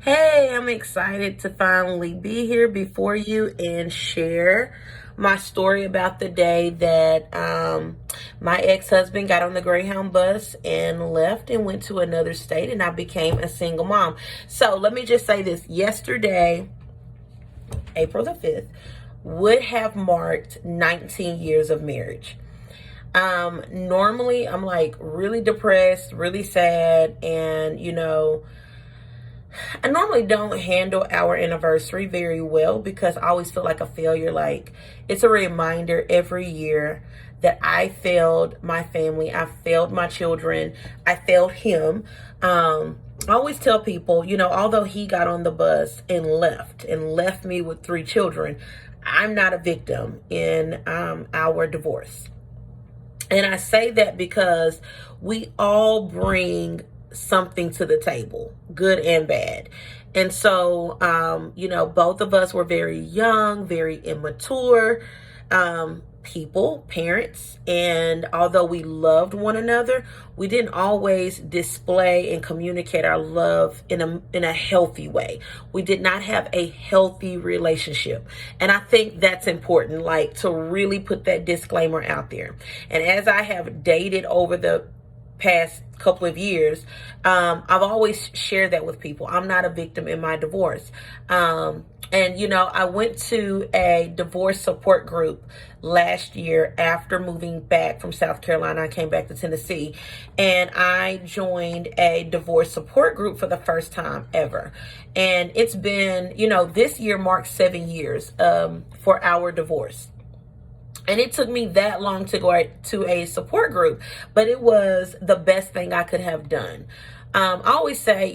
Hey, I'm excited to finally be here before you and share my story about the day that my ex-husband got on the Greyhound bus and left and went to another state, and I became a single mom. So let me just say this. Yesterday, April the 5th, would have marked 19 years of marriage. Normally I'm like really depressed, really sad, and I normally don't handle our anniversary very well because I always feel like a failure. Like, it's a reminder every year that I failed my family, I failed my children, I failed him. I always tell people, although he got on the bus and left me with three children, I'm not a victim in our divorce. And I say that because we all bring something to the table, good and bad. And so, both of us were very young, very immature people, parents. And although we loved one another, we didn't always display and communicate our love in a healthy way. We did not have a healthy relationship. And I think that's important, like, to really put that disclaimer out there. And as I have dated over the past couple of years, I've always shared that with people. I'm not a victim in my divorce. And I went to a divorce support group last year after moving back from South Carolina. I came back to Tennessee, and I joined a divorce support group for the first time ever. And it's been, this year marks 7 years for our divorce. And it took me that long to go to a support group, but it was the best thing I could have done. I always say,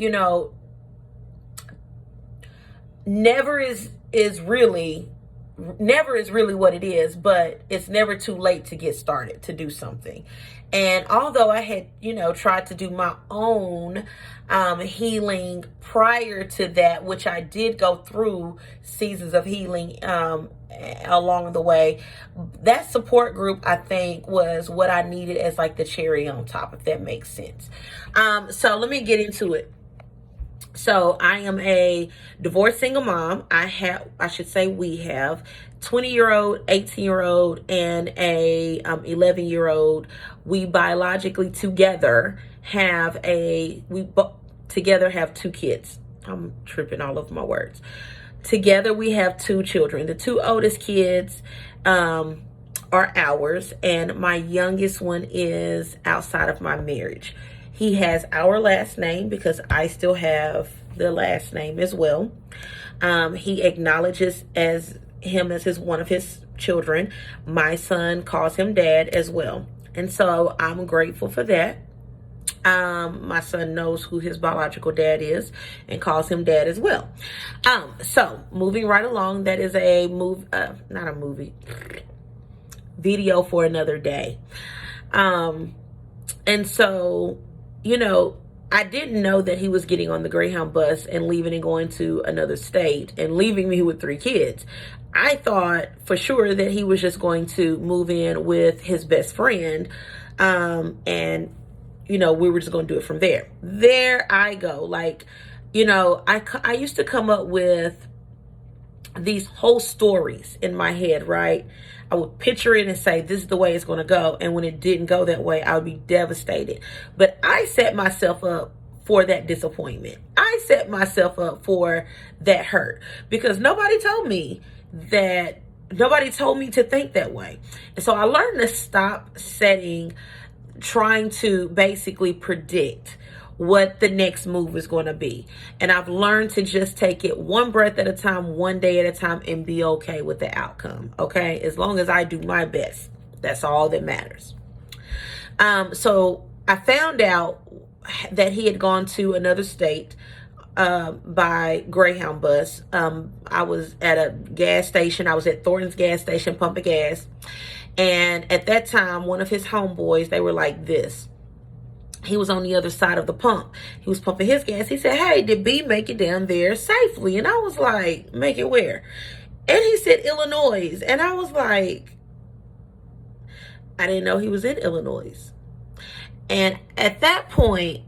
never is really what it is, but it's never too late to get started to do something. And although I had, tried to do my own healing prior to that, which I did go through seasons of healing along the way, that support group, I think, was what I needed as like the cherry on top, if that makes sense. So let me get into it. So I am a divorced single mom. We have 20-year-old, 18-year-old, and a 11-year-old. We biologically together together have two kids. I'm tripping all over my words. Together we have two children. The two oldest kids are ours, and my youngest one is outside of my marriage. He has our last name because I still have the last name as well. He acknowledges as one of his children. My son calls him dad as well. And so I'm grateful for that. My son knows who his biological dad is and calls him dad as well. So moving right along, that is not a movie, video for another day. And so, I didn't know that he was getting on the Greyhound bus and leaving and going to another state and leaving me with three kids. I thought for sure that he was just going to move in with his best friend, and we were just going to do it from there. There I go. Like, I used to come up with these whole stories in my head, right? I would picture it and say, this is the way it's going to go. And when it didn't go that way, I would be devastated. But I set myself up for that disappointment. I set myself up for that hurt because nobody told me to think that way. And so I learned to stop trying to basically predict what the next move is going to be. And I've learned to just take it one breath at a time, one day at a time, and be okay with the outcome. Okay. As long as I do my best, that's all that matters. So I found out that he had gone to another state by Greyhound bus. I was at a gas station. I was at Thornton's gas station pumping gas. And at that time, one of his homeboys, they were like this. He was on the other side of the pump. He was pumping his gas. He said, "Hey, did B make it down there safely?" And I was like, "Make it where?" And he said, "Illinois." And I was like, I didn't know he was in Illinois. And at that point,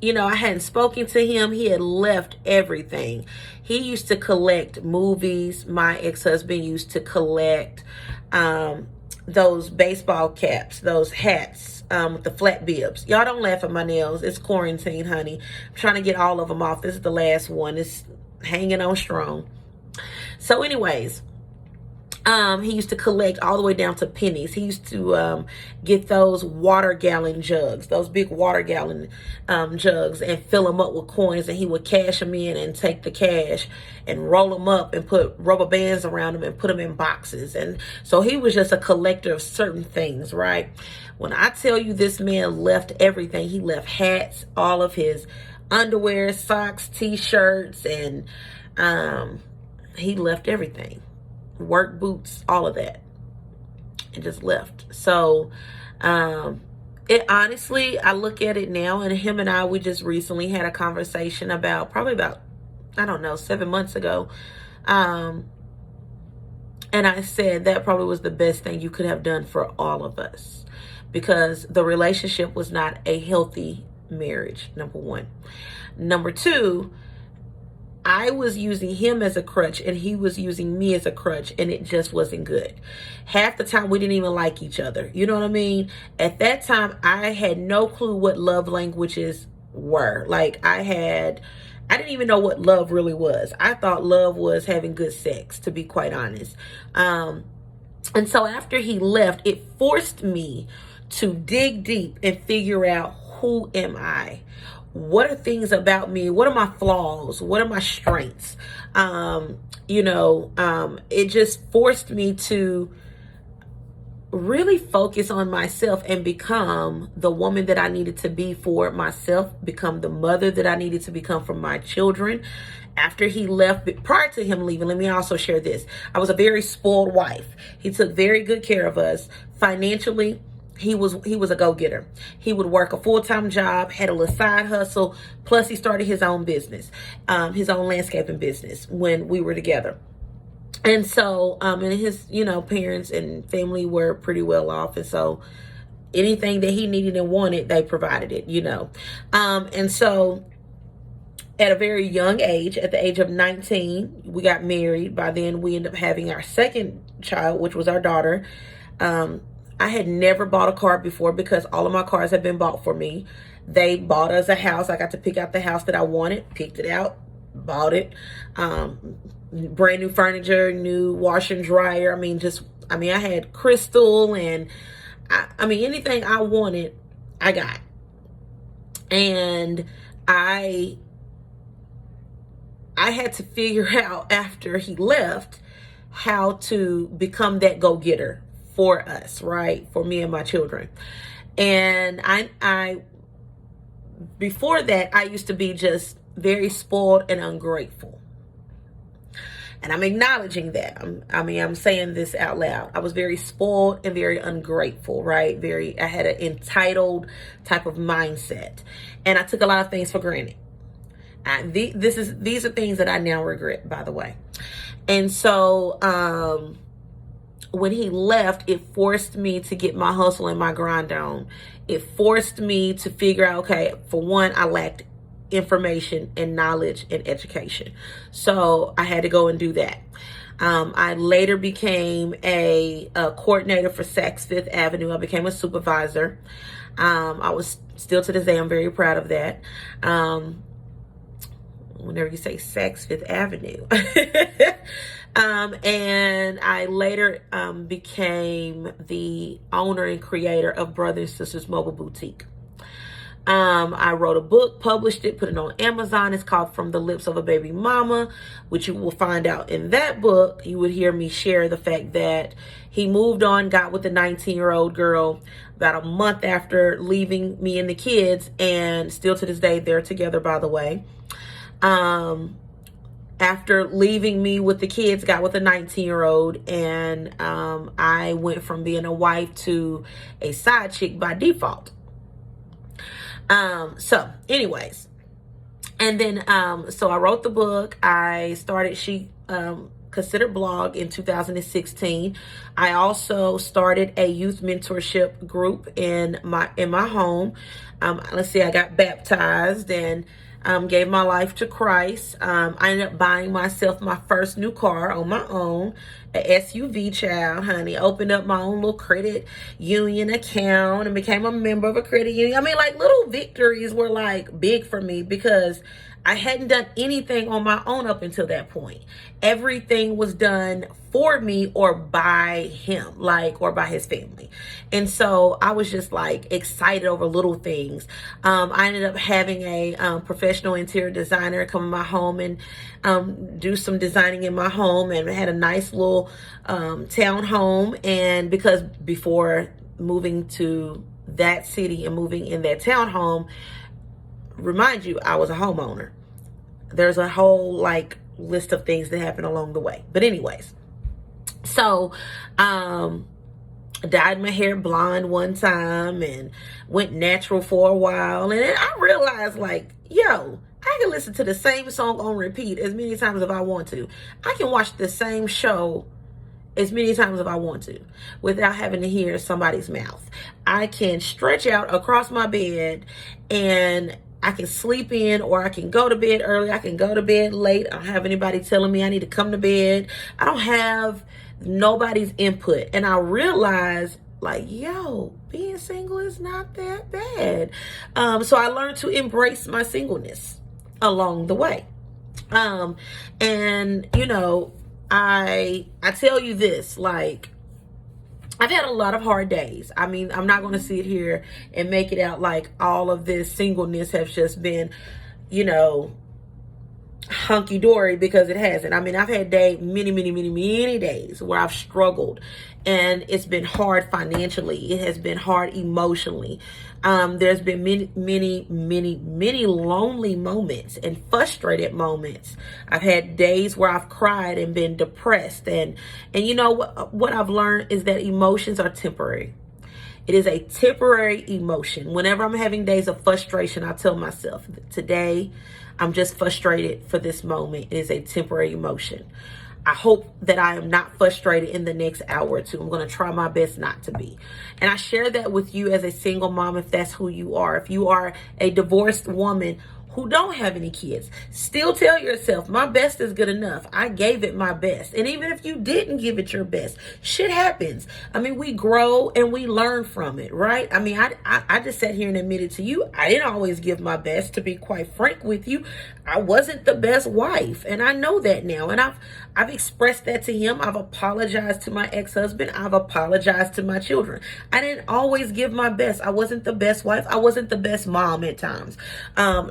I hadn't spoken to him. He had left everything. He used to collect movies. My ex-husband used to collect those baseball caps, those hats with the flat bibs. Y'all don't laugh at my nails. It's quarantine, honey. I'm trying to get all of them off. This is the last one. It's hanging on strong. So anyways, he used to collect all the way down to pennies. He used to get those water gallon jugs, those big water gallon jugs, and fill them up with coins, and he would cash them in and take the cash and roll them up and put rubber bands around them and put them in boxes. And so he was just a collector of certain things, right? When I tell you this man left everything, he left hats, all of his underwear, socks, t-shirts, and he left everything. Work boots, all of that, and just left. So it honestly, I look at it now, and him and I, we just recently had a conversation probably about I don't know, 7 months ago, and I said that probably was the best thing you could have done for all of us, because the relationship was not a healthy marriage, number one. Number two, I was using him as a crutch and he was using me as a crutch, and it just wasn't good. Half the time we didn't even like each other. You know what I mean? At that time, I had no clue what love languages were. Like I didn't even know what love really was. I thought love was having good sex, to be quite honest. And so after he left, it forced me to dig deep and figure out, who am I? What are things about me? What are my flaws? What are my strengths? It just forced me to really focus on myself and become the woman that I needed to be for myself, become the mother that I needed to become for my children. After he left, prior to him leaving, let me also share this. I was a very spoiled wife. He took very good care of us financially. He was a go-getter. He would work a full-time job, had a little side hustle, plus he started his own business, his own landscaping business when we were together. And so, and his, parents and family were pretty well off. And so anything that he needed and wanted, they provided it, And so at a very young age, at the age of 19, we got married. By then we ended up having our second child, which was our daughter. I had never bought a car before because all of my cars had been bought for me. They bought us a house. I got to pick out the house that I wanted, picked it out, bought it. Brand new furniture, new washer and dryer. I had crystal and anything I wanted, I got. And I had to figure out after he left how to become that go-getter for us, right? For me and my children. And I before that, I used to be just very spoiled and ungrateful. And I'm acknowledging that. I'm saying this out loud. I was very spoiled and very ungrateful, right? I had an entitled type of mindset. And I took a lot of things for granted. These are things that I now regret, by the way. And so, when he left, it forced me to get my hustle and my grind on. It forced me to figure out, okay, for one, I lacked information and knowledge and education. So I had to go and do that. I later became a coordinator for Saks Fifth Avenue. I became a supervisor. I was still to this day, I'm very proud of that. Whenever you say Saks Fifth Avenue. And I later became the owner and creator of Brothers and Sisters Mobile Boutique. I wrote a book, published it, put it on Amazon. It's called From the Lips of a Baby Mama, which you will find out in that book. You would hear me share the fact that he moved on, got with a 19-year-old girl about a month after leaving me and the kids, and still to this day, they're together, by the way. After leaving me with the kids, got with a 19-year-old, and I went from being a wife to a side chick by default. So anyways, and then so I wrote the book. I started considered blog in 2016. I also started a youth mentorship group in my home. Let's see, I got baptized and gave my life to Christ. I ended up buying myself my first new car on my own, a SUV, child, honey. Opened up my own little credit union account and became a member of a credit union. I mean, like, little victories were like big for me because I hadn't done anything on my own up until that point. Everything was done for me or by him, like, or by his family. And so I was just like excited over little things. I ended up having a professional interior designer come in my home and do some designing in my home, and had a nice little town home. And because before moving to that city and moving in that townhome, remind you, I was a homeowner. There's a whole like list of things that happened along the way. But anyways, so dyed my hair blonde one time and went natural for a while. And then I realized, like, yo, I can listen to the same song on repeat as many times if I want to. I can watch the same show as many times if I want to without having to hear somebody's mouth. I can stretch out across my bed and I can sleep in, or I can go to bed early. I can go to bed late. I don't have anybody telling me I need to come to bed. I don't have nobody's input. And I realized, like, yo, being single is not that bad. So I learned to embrace my singleness along the way. And you know, I tell you this, like, I've had a lot of hard days. I mean, I'm not going to sit here and make it out like all of this singleness has just been, you know, hunky-dory, because it hasn't. I mean, I've had many days where I've struggled, and it's been hard financially. It has been hard emotionally. There's been many lonely moments and frustrated moments. I've had days where I've cried and been depressed. And you know what I've learned is that emotions are temporary. It is a temporary emotion. Whenever I'm having days of frustration, I tell myself, today, I'm just frustrated for this moment. It is a temporary emotion. I hope that I am not frustrated in the next hour or two. I'm going to try my best not to be. And I share that with you as a single mom, if that's who you are. If you are a divorced woman who don't have any kids, still tell yourself, my best is good enough. I gave it my best. And even if you didn't give it your best, shit happens. I mean, we grow and we learn from it, right? I mean, I just sat here and admitted to you, I didn't always give my best. To be quite frank with you, I wasn't the best wife. And I know that now. And I've expressed that to him. I've apologized to my ex-husband. I've apologized to my children. I didn't always give my best. I wasn't the best wife. I wasn't the best mom at times.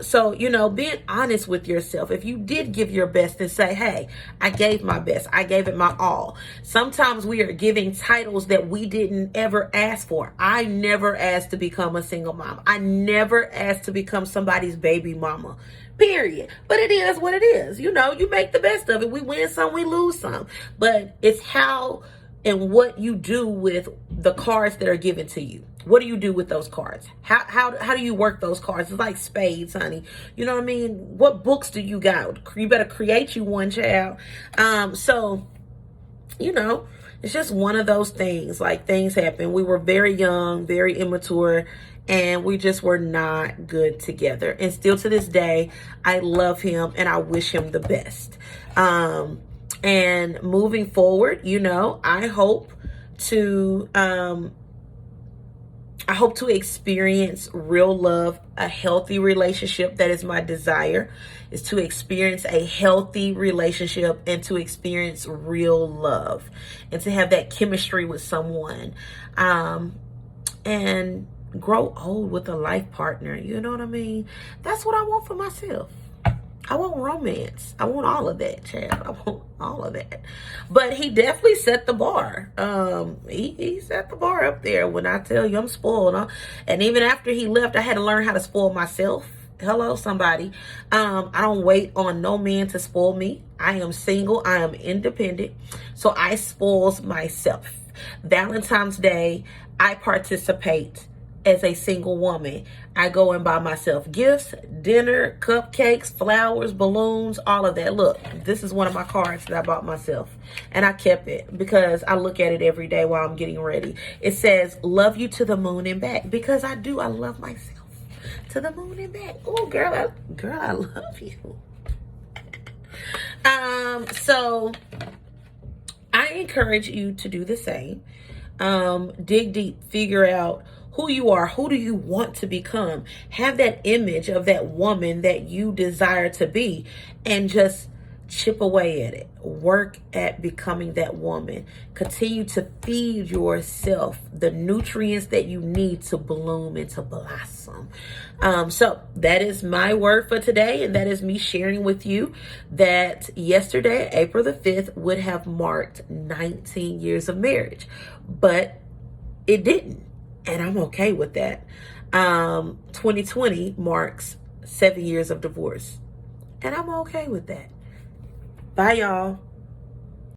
So, you know, being honest with yourself. If you did give your best, and say, hey, I gave my best. I gave it my all. Sometimes we are giving titles that we didn't ever ask for. I never asked to become a single mom. I never asked to become somebody's baby mama. Period. But it is what it is. You know, you make the best of it. We win some, we lose some. But it's how and what you do with the cards that are given to you. What do you do with those cards? How do you work those cards? It's like spades, honey. You know what I mean? What books do you got? You better create you one, child. So, you know, it's just one of those things. Like, things happen. We were very young, very immature, and we just were not good together. And still to this day, I love him and I wish him the best. And moving forward, you know, I hope to experience real love, a healthy relationship. That is my desire, is to experience a healthy relationship and to experience real love and to have that chemistry with someone, and grow old with a life partner. You know what I mean? That's what I want for myself. I want romance. I want all of that, child. I want all of that. But he definitely set the bar. He set the bar up there. When I tell you I'm spoiled, huh? And even after he left, I had to learn how to spoil myself. Hello, somebody. I don't wait on no man to spoil me. I am single. I am independent. So I spoils myself. Valentine's Day, I participate as a single woman. I go and buy myself gifts, dinner, cupcakes, flowers, balloons, all of that. Look, this is one of my cards that I bought myself, and I kept it because I look at it every day while I'm getting ready. It says, love you to the moon and back, because I do. I love myself to the moon and back. Oh, girl, I love you. So I encourage you to do the same. Dig deep, figure out who you are. Who do you want to become? Have that image of that woman that you desire to be, and just chip away at it. Work at becoming that woman. Continue to feed yourself the nutrients that you need to bloom and to blossom. So that is my word for today, and that is me sharing with you that yesterday, April the 5th, would have marked 19 years of marriage, but it didn't, and I'm okay with that. 2020 marks 7 years of divorce, and I'm okay with that. Bye, y'all.